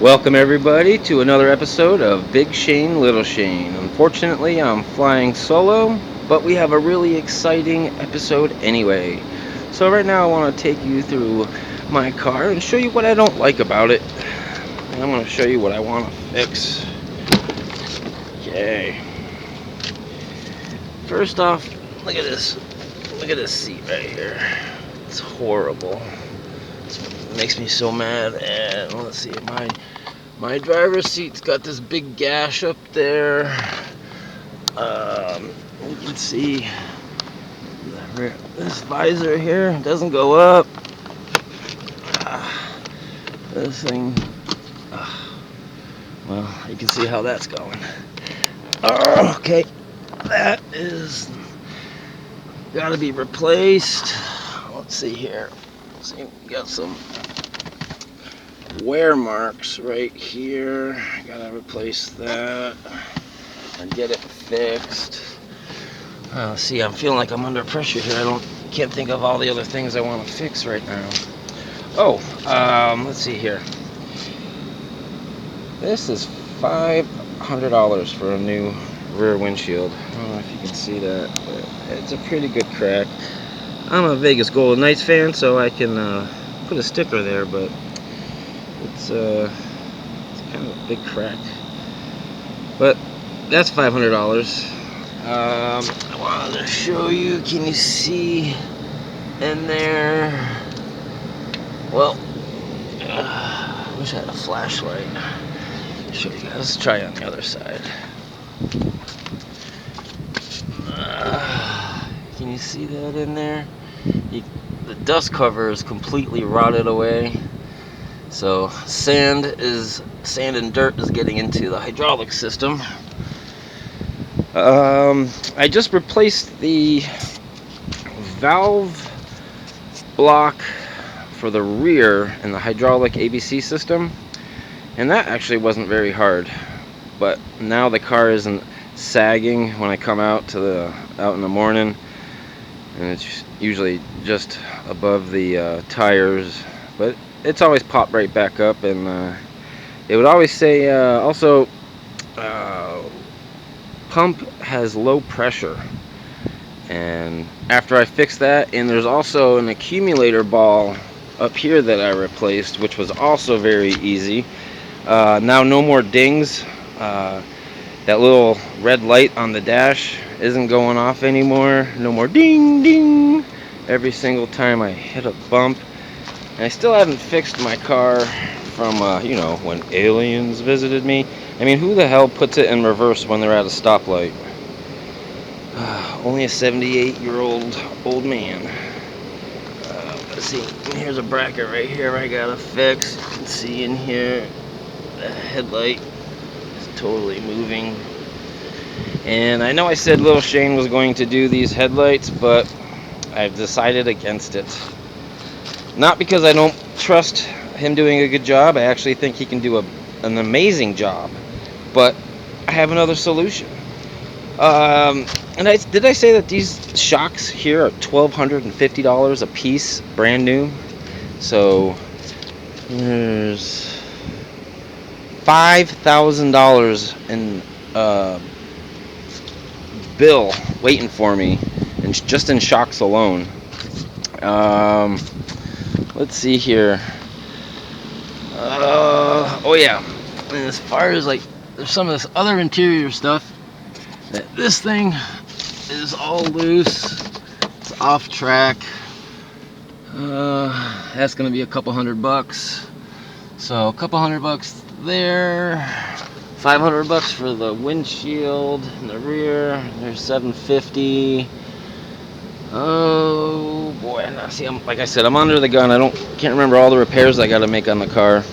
Welcome everybody to another episode of Big Shane, Little Shane. Unfortunately, I'm flying solo, but we have a really exciting episode anyway. So right now I want to take you through my car and show you what I don't like about it. And I'm going to show you what I want to fix. Okay. First off, look at this. Look at this seat right here. It's horrible. It makes me so mad. And let's see, my driver's seat's got this big gash up there. You can see this visor here doesn't go up. This thing, well, you can see how that's going. Okay, that is got to be replaced. Let's see here. See, we got some wear marks right here. Gotta replace that and get it fixed. See, I'm feeling like I'm under pressure here. Can't think of all the other things I want to fix right now. Let's see here. This is $500 for a new rear windshield. I don't know if you can see that, but it's a pretty good crack. I'm a Vegas Golden Knights fan, so I can put a sticker there, but it's kind of a big crack. But that's $500. I wanted to show you. Can you see in there? Well, I wish I had a flashlight. Show you guys. Let's try it on the other side. Can you see that in there? The dust cover is completely rotted away. So sand and dirt is getting into the hydraulic system. I just replaced the valve block for the rear in the hydraulic ABC system, and that actually wasn't very hard. But now the car isn't sagging when I come out in the morning, and it's usually just above the tires, but it's always popped right back up. And it would always say also pump has low pressure. And after I fixed that, and there's also an accumulator ball up here that I replaced, which was also very easy. Now no more dings. That little red light on the dash isn't going off anymore. No more ding ding every single time I hit a bump. And I still haven't fixed my car from when aliens visited me. I mean, who the hell puts it in reverse when they're at a stoplight? Only a 78-year-old old man. Let's see, here's a bracket right here I gotta fix. You can see in here the headlight is totally moving. And I know I said Little Shane was going to do these headlights, but I've decided against it. Not because I don't trust him doing a good job. I actually think he can do an amazing job. But I have another solution. Did I say that these shocks here are $1,250 a piece, brand new? So there's $5,000 in bill waiting for me, and just in shocks alone. Let's see here. Oh yeah. And as far as there's some of this other interior stuff. This thing is all loose. It's off track. That's gonna be a couple $100. So a couple $100 there. $500 for the windshield in the rear. There's $750. Oh boy! See, like I said, I'm under the gun. Can't remember all the repairs I got to make on the car.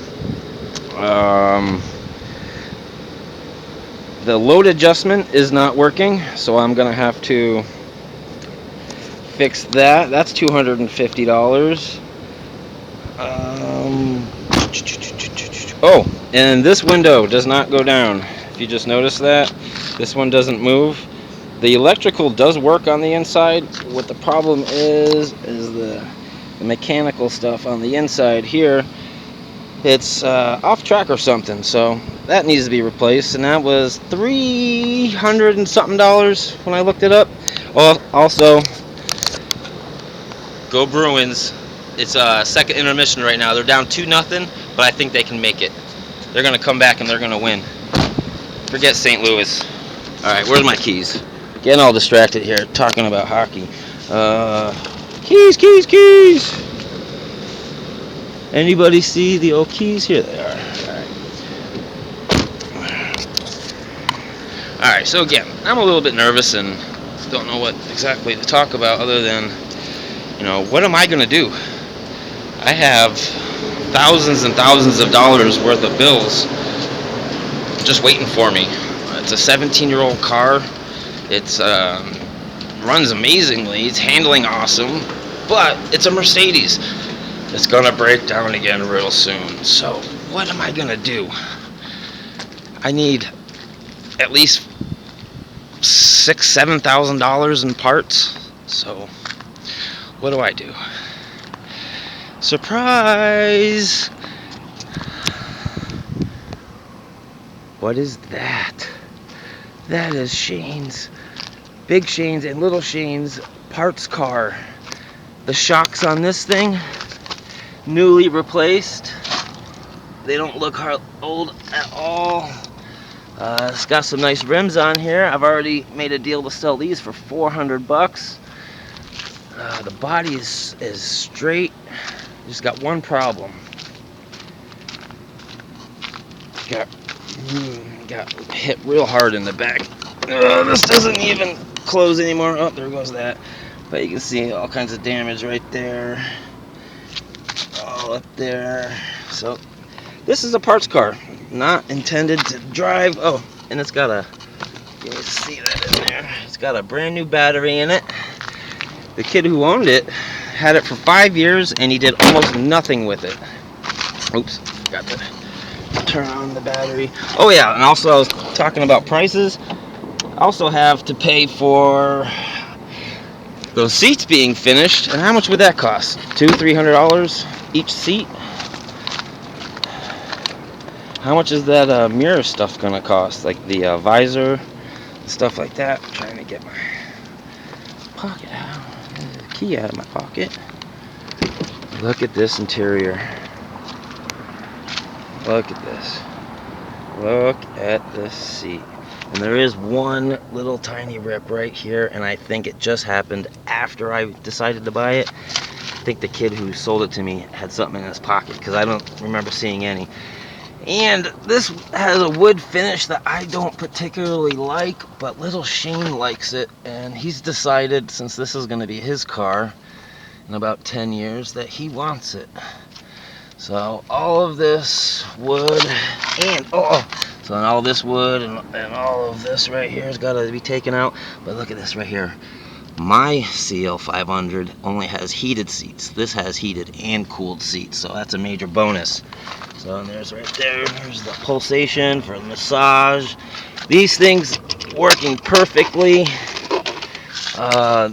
The load adjustment is not working, so I'm gonna have to fix that. That's $250. Oh, and this window does not go down. If you just notice that, this one doesn't move. The electrical does work on the inside. What the problem is the mechanical stuff on the inside here it's off track or something, so that needs to be replaced, and that was $300 and something when I looked it up. Well, also, go Bruins. It's second intermission right now. They're down 2-0, but I think they can make it. They're going to come back and they're going to win. Forget St. Louis. Alright, where's my keys? Getting all distracted here, talking about hockey. Keys! Anybody see the old keys? Here they are. Alright, so again, I'm a little bit nervous and don't know what exactly to talk about other than, what am I going to do? I have thousands and thousands of dollars worth of bills just waiting for me. It's a 17-year-old car. It's runs amazingly. It's handling awesome, but it's a Mercedes. It's gonna break down again real soon. So what am I gonna do? I need at least $6,000-7,000 in parts. So what do I do? Surprise! What is that? That is Shane's, Big Shane's and Little Shane's parts car. The shocks on this thing, newly replaced. They don't look old at all. It's got some nice rims on here. I've already made a deal to sell these for $400. The body is straight. Just got one problem. Got hit real hard in the back. This doesn't even close anymore. Oh, there goes that. But you can see all kinds of damage right there. All up there. So this is a parts car, not intended to drive. Oh, and it's got you can see that in there. It's got a brand new battery in it. The kid who owned it had it for 5 years and he did almost nothing with it. Oops, got to turn on the battery. Oh yeah, and also I was talking about prices. I also have to pay for those seats being finished. And how much would that cost? $200-300 each seat? How much is that mirror stuff gonna cost? Like the visor, stuff like that. I'm trying to get my pocket out. The key out of my pocket. Look at this interior. Look at this. Look at this seat. And there is one little tiny rip right here, and I think it just happened after I decided to buy it. I think the kid who sold it to me had something in his pocket, because I don't remember seeing any. And this has a wood finish that I don't particularly like, but little Shane likes it, and he's decided, since this is going to be his car in about 10 years, that he wants it. So all of this wood and so all this wood and all of this right here has got to be taken out. But look at this right here. My CL500 only has heated seats. This has heated and cooled seats, so that's a major bonus. So and there's right there's the pulsation for the massage. These things working perfectly.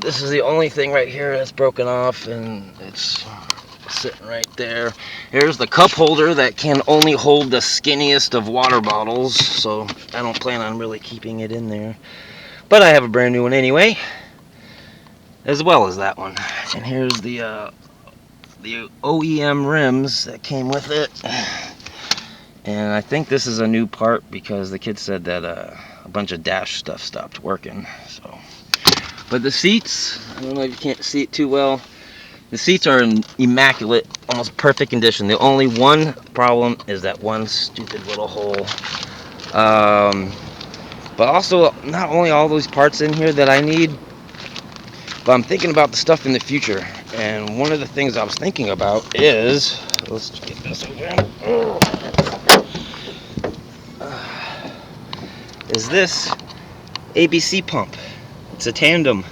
This is the only thing right here that's broken off, and it's sitting right there. Here's the cup holder that can only hold the skinniest of water bottles, so I don't plan on really keeping it in there. But I have a brand new one anyway, as well as that one. And here's the OEM rims that came with it. And I think this is a new part because the kid said that a bunch of dash stuff stopped working. So, but the seats, I don't know if you can't see it too well. The seats are in immaculate, almost perfect condition. The only one problem is that one stupid little hole. But also, not only all those parts in here that I need, but I'm thinking about the stuff in the future. And one of the things I was thinking about is, let's get this open, is this ABC pump. It's a tandem.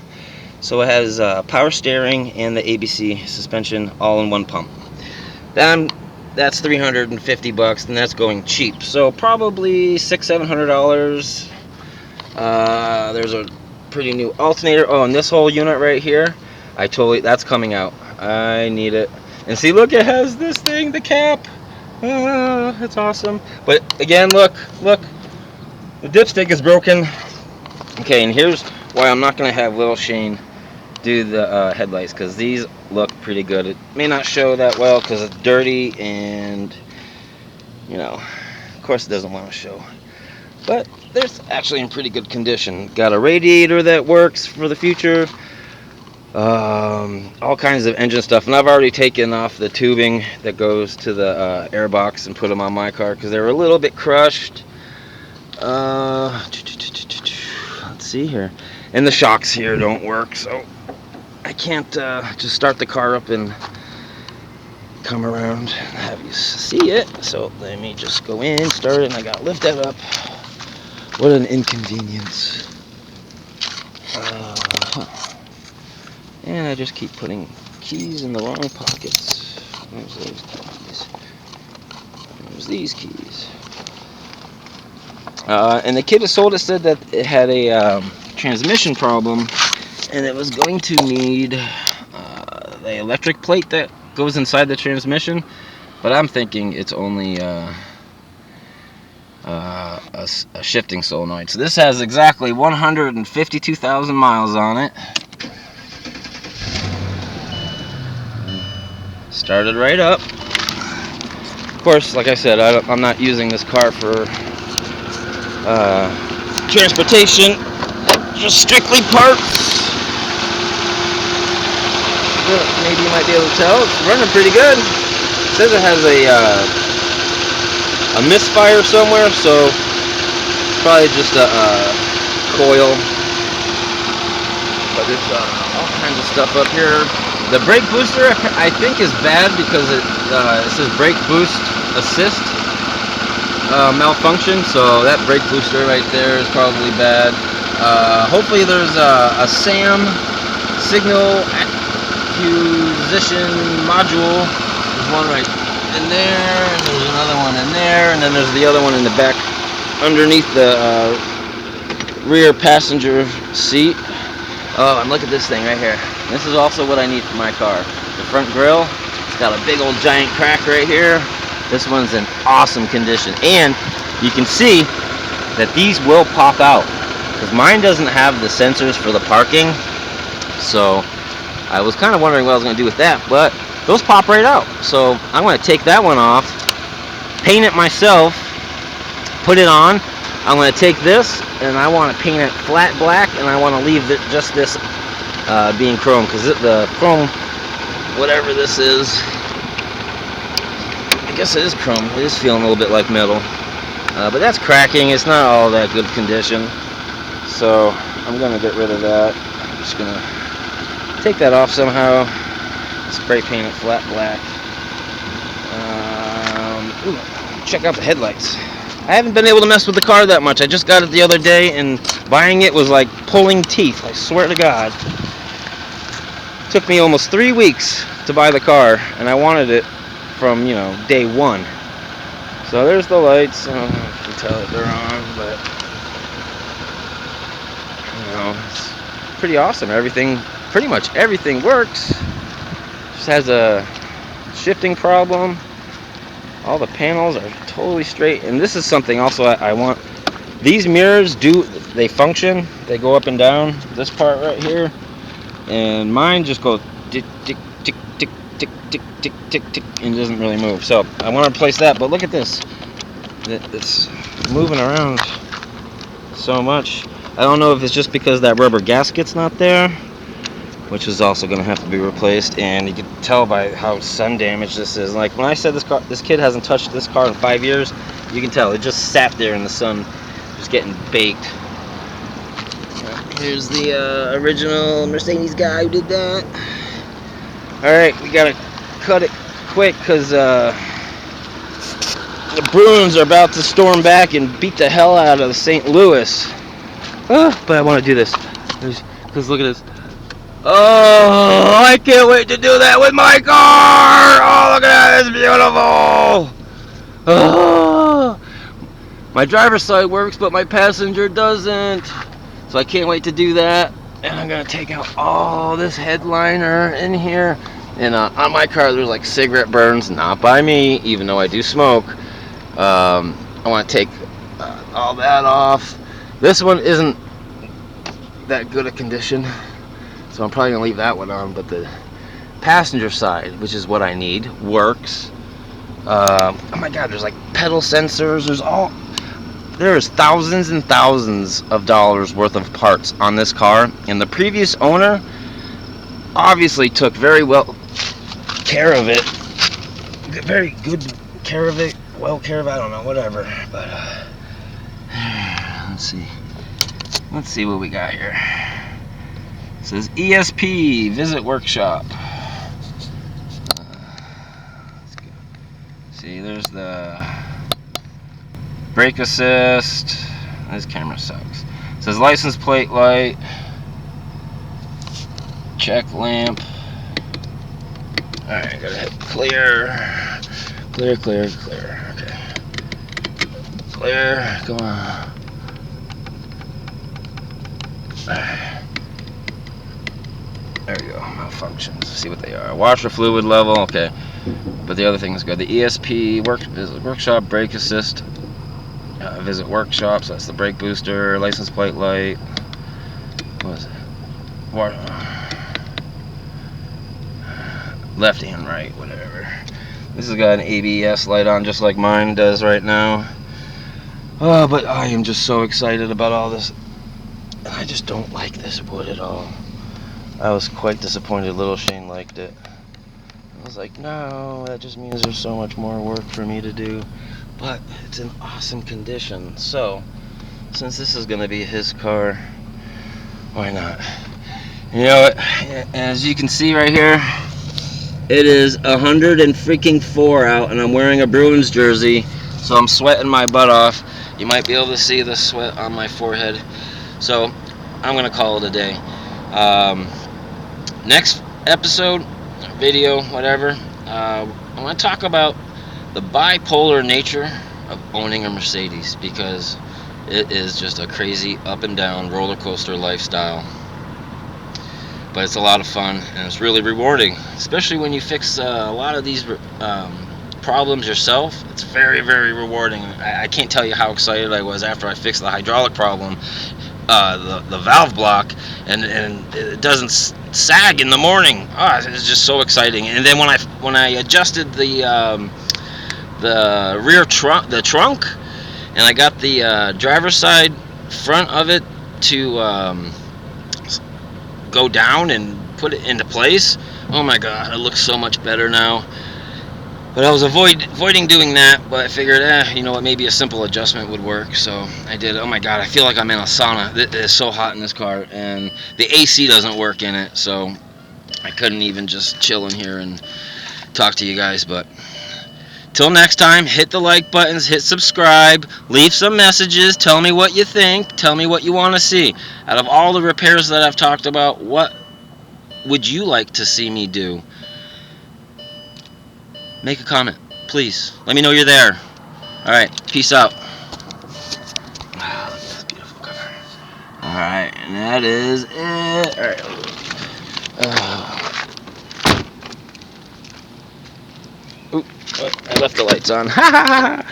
So it has power steering and the ABC suspension all in one pump. That's $350, and that's going cheap. So probably $600-700. There's a pretty new alternator. Oh, and this whole unit right here, that's coming out. I need it. And see, look, it has this thing, the cap. It's awesome. But again, look, the dipstick is broken. Okay, and here's why I'm not gonna have Little Shane do the headlights, because these look pretty good. It may not show that well because it's dirty, and you know, of course it doesn't want to show. But there's actually in pretty good condition. Got a radiator that works for the future. All kinds of engine stuff, and I've already taken off the tubing that goes to the air box and put them on my car because they were a little bit crushed. Let's see here, and the shocks here don't work, so I can't just start the car up and come around and have you see it. So let me just go in, start it, and I gotta lift that up. What an inconvenience. And I just keep putting keys in the wrong pockets. There's those keys. There's these keys. And the kid who sold it said that it had a transmission problem, and it was going to need the electric plate that goes inside the transmission. But I'm thinking it's only a shifting solenoid. So this has exactly 152,000 miles on it. Started right up. Of course, like I said, I'm not using this car for transportation, just strictly parts. Maybe you might be able to tell, it's running pretty good. It says it has a misfire somewhere, so probably just a coil. But there's all kinds of stuff up here. The brake booster, I think, is bad because it says brake boost assist malfunction, so that brake booster right there is probably bad. Hopefully there's a SAM signal acquisition module. There's one right in there, and there's another one in there, and then there's the other one in the back underneath the rear passenger seat. Oh, and look at this thing right here. This is also what I need for my car. The front grille, it's got a big old giant crack right here. This one's in awesome condition. And you can see that these will pop out, because mine doesn't have the sensors for the parking. So I was kind of wondering what I was going to do with that, but those pop right out. So I'm going to take that one off, paint it myself, put it on. I'm going to take this and I want to paint it flat black, and I want to leave just this being chrome, because the chrome, whatever this is, I guess it is chrome. It is feeling a little bit like metal, but that's cracking. It's not all that good condition, so I'm going to get rid of that. I'm just going to take that off somehow, spray paint it flat black. Check out the headlights. I haven't been able to mess with the car that much. I just got it the other day, and buying it was like pulling teeth, I swear to God. It took me almost 3 weeks to buy the car, and I wanted it from, you know, day one. So there's the lights. I don't know if you can tell that they're on, but you know, it's pretty awesome. Pretty much everything works. Just has a shifting problem. All the panels are totally straight, and this is something also I want. These mirrors they function. They go up and down. This part right here, and mine just goes tick tick tick tick tick tick tick tick tick, and doesn't really move. So I want to replace that. But look at this. It's moving around so much. I don't know if it's just because that rubber gasket's not there, which is also going to have to be replaced. And you can tell by how sun damaged this is. Like when I said this kid hasn't touched this car in 5 years, you can tell it just sat there in the sun, just getting baked. Here's the original Mercedes guy who did that. Alright, we gotta cut it quick because the Bruins are about to storm back and beat the hell out of St. Louis. But I want to do this because look at this. Oh, I can't wait to do that with my car! Oh, look at that, it's beautiful! Oh, my driver's side works, but my passenger doesn't. So I can't wait to do that. And I'm gonna take out all this headliner in here. And on my car, there's like cigarette burns, not by me, even though I do smoke. I want to take all that off. This one isn't that good a condition, so I'm probably gonna leave that one on. But the passenger side, which is what I need, works. Oh my God, there's like pedal sensors. There's thousands and thousands of dollars worth of parts on this car, and the previous owner obviously took very well care of it. Very good care of it. Well care of it, I don't know, whatever. But let's see what we got here. It says ESP visit workshop. See, there's the brake assist. This camera sucks. It says license plate light, check lamp. Alright, gotta hit clear. Clear. Okay. Clear. Come on. There we go. Malfunctions. Let's see what they are. Washer fluid level. Okay. But the other thing is good. The ESP workshop brake assist. Visit workshops. That's the brake booster. License plate light. What is it? Left and right. Whatever. This has got an ABS light on, just like mine does right now. Oh, but I am just so excited about all this. And I just don't like this wood at all. I was quite disappointed little Shane liked it. I was like, no, that just means there's so much more work for me to do. But it's in awesome condition. So, since this is going to be his car, why not? You know what? As you can see right here, it is 104 out, and I'm wearing a Bruins jersey, so I'm sweating my butt off. You might be able to see the sweat on my forehead. So I'm gonna call it a day. Next episode, video, whatever, I want to talk about the bipolar nature of owning a Mercedes, because it is just a crazy up and down roller coaster lifestyle. But it's a lot of fun, and it's really rewarding, especially when you fix a lot of these problems yourself. It's very, very rewarding. I can't tell you how excited I was after I fixed the hydraulic problem, the valve block, and it doesn't sag in the morning. It's just so exciting. And then when I adjusted the rear trunk, and I got the driver's side front of it to go down and put it into place. Oh my God, it looks so much better now. But I was avoiding doing that, but I figured, you know what, maybe a simple adjustment would work. So I did. Oh my God, I feel like I'm in a sauna. It is so hot in this car, and the AC doesn't work in it, so I couldn't even just chill in here and talk to you guys. But till next time, hit the like buttons, hit subscribe, leave some messages, tell me what you think, tell me what you want to see. Out of all the repairs that I've talked about, what would you like to see me do? Make a comment, please. Let me know you're there. Alright, peace out. Wow, look at this beautiful cover. Alright, and that is it. Alright. Oop, I left the lights on. Ha ha ha!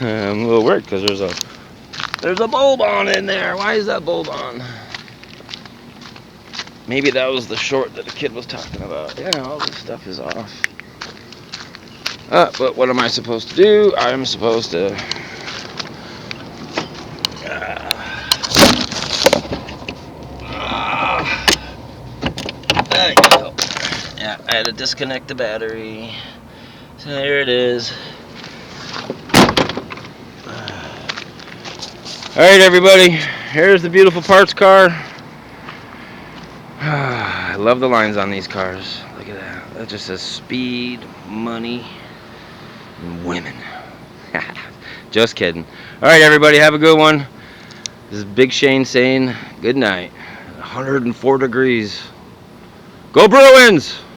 I'm a little worried because there's a bulb on in there. Why is that bulb on? Maybe that was the short that the kid was talking about. Yeah, all this stuff is off. But what am I supposed to do? I'm supposed to there you go. Yeah, I had to disconnect the battery. So there it is. Alright everybody, here's the beautiful parts car. I love the lines on these cars. Look at that. That just says speed, money, and women. Just kidding. Alright everybody, have a good one. This is Big Shane saying good night. 104 degrees. Go Bruins!